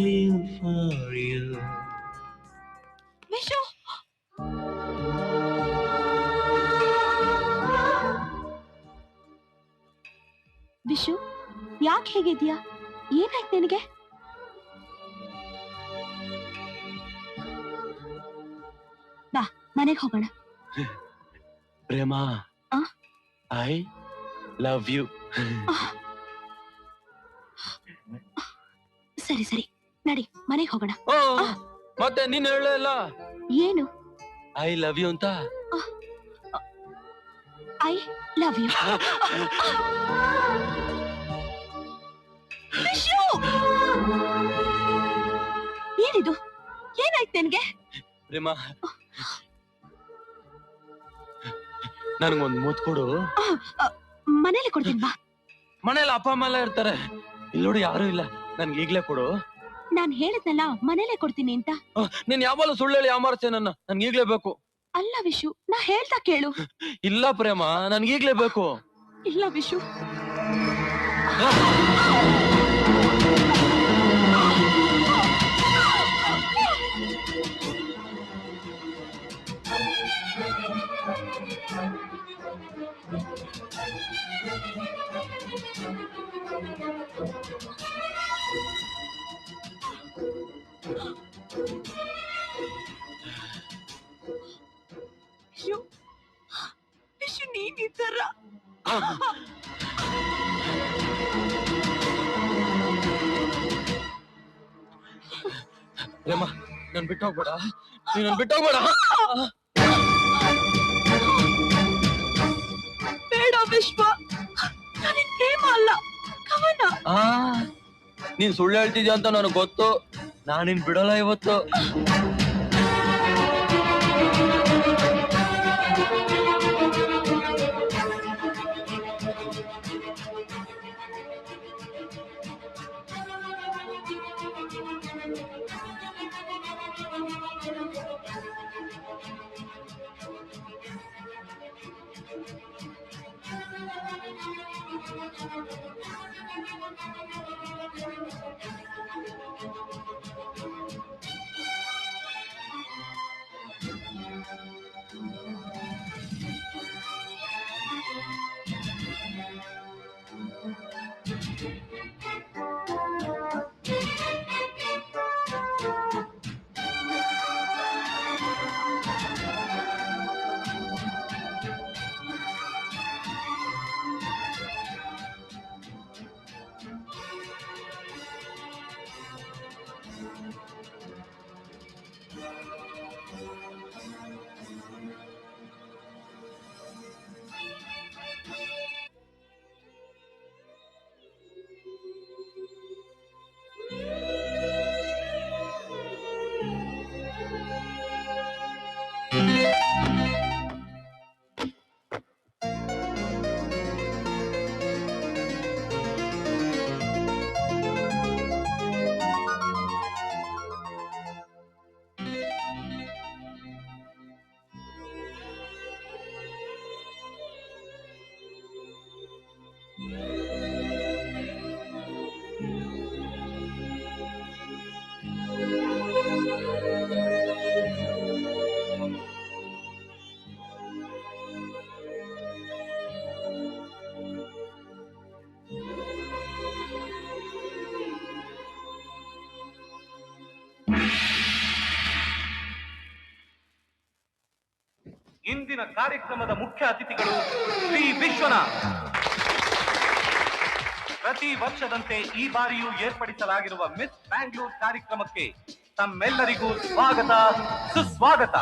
live for you. Vishu Vishu ಯಾಕೆ ಹೇಗಿದ್ಯಾ? ಏನಾಯ್ತು ನಿನಗೆ? ಬಾ ಮನೆಗೆ ಹೋಗೋಣ. Prema, I love you. ಸರಿ ಸರಿ ನಡಿ ಮನೆಗೆ ಹೋಗೋಣ. ಮತ್ತೆ ನೀನ್ ಹೇಳಲ್ಲ ಏನು? ಐ ಲವ್ ಯು ಅಂತ. I love you. ಏನಿದು? ಏನಾಯ್ತು ನಿನ್ಗೆ? ಪ್ರೇಮ, ನನಗೊಂದು ಮುತ್ತು ಕೊಡು. ಮನೇಲಿ ಕೊಡ್ತೀನಿ ಬಾ. ಮನೇಲಿ ಅಪ್ಪ ಅಮ್ಮ ಎಲ್ಲ ಇರ್ತಾರೆ, ಇಲ್ಲಿ ನೋಡಿ ಯಾರು ಇಲ್ಲ. ನನ್ಗೆ ಈಗ್ಲೇ ಕೊಡು. ನಾನ್ ಹೇಳಿದ್ನಲ್ಲ ಮನೇಲೆ ಕೊಡ್ತೀನಿ ಅಂತ. ನೀನ್ ಯಾವಾಗಲೂ ಸುಳ್ಳು ಹೇಳಿ ಯಾಮಾರ್ಸೆ ನನ್ನ. ನನ್ಗೆ ಈಗ್ಲೇ ಬೇಕು. ಅಲ್ಲ ವಿಶು, ನಾ ಹೇಳ್ತಾ ಕೇಳು. ಇಲ್ಲ ಪ್ರೇಮ, ನನ್ಗೆ ಈಗ್ಲೇ ಬೇಕು. ಇಲ್ಲ ವಿಶು. ವಿಶು ನೀನ್ ಈ ತರ ಪ್ರೇಮ, ನನ್ ಬಿಟ್ಟು ಹೋಗ್ಬೇಡ. ನೀನ್ ನನ್ ಬಿಟ್ಟು ಹೋಗ್ಬೇಡ. ಬೇಡ ವಿಶ್ವ, ನಾನಿನ್ ಪ್ರೇಮ ಅಲ್ಲ, ಕವನ. ನೀನ್ ಸುಳ್ಳು ಹೇಳ್ತಿದ್ಯಾ ಅಂತ ನನಗೆ ಗೊತ್ತು. ನಾನಿನ್ ಬಿಡಲ್ಲ ಇವತ್ತು. ಇಂದಿನ ಕಾರ್ಯಕ್ರಮದ ಮುಖ್ಯ ಅತಿಥಿಗಳು ಶ್ರೀ ವಿಶ್ವನಾಥ್. ಪ್ರತಿ ವರ್ಷದಂತೆ ಈ ಬಾರಿಯೂ ಏರ್ಪಡಿಸಲಾಗಿರುವ ಮಿಸ್ ಬ್ಯಾಂಗ್ಳೂರ್ ಕಾರ್ಯಕ್ರಮಕ್ಕೆ ತಮ್ಮೆಲ್ಲರಿಗೂ ಸ್ವಾಗತ ಸುಸ್ವಾಗತ.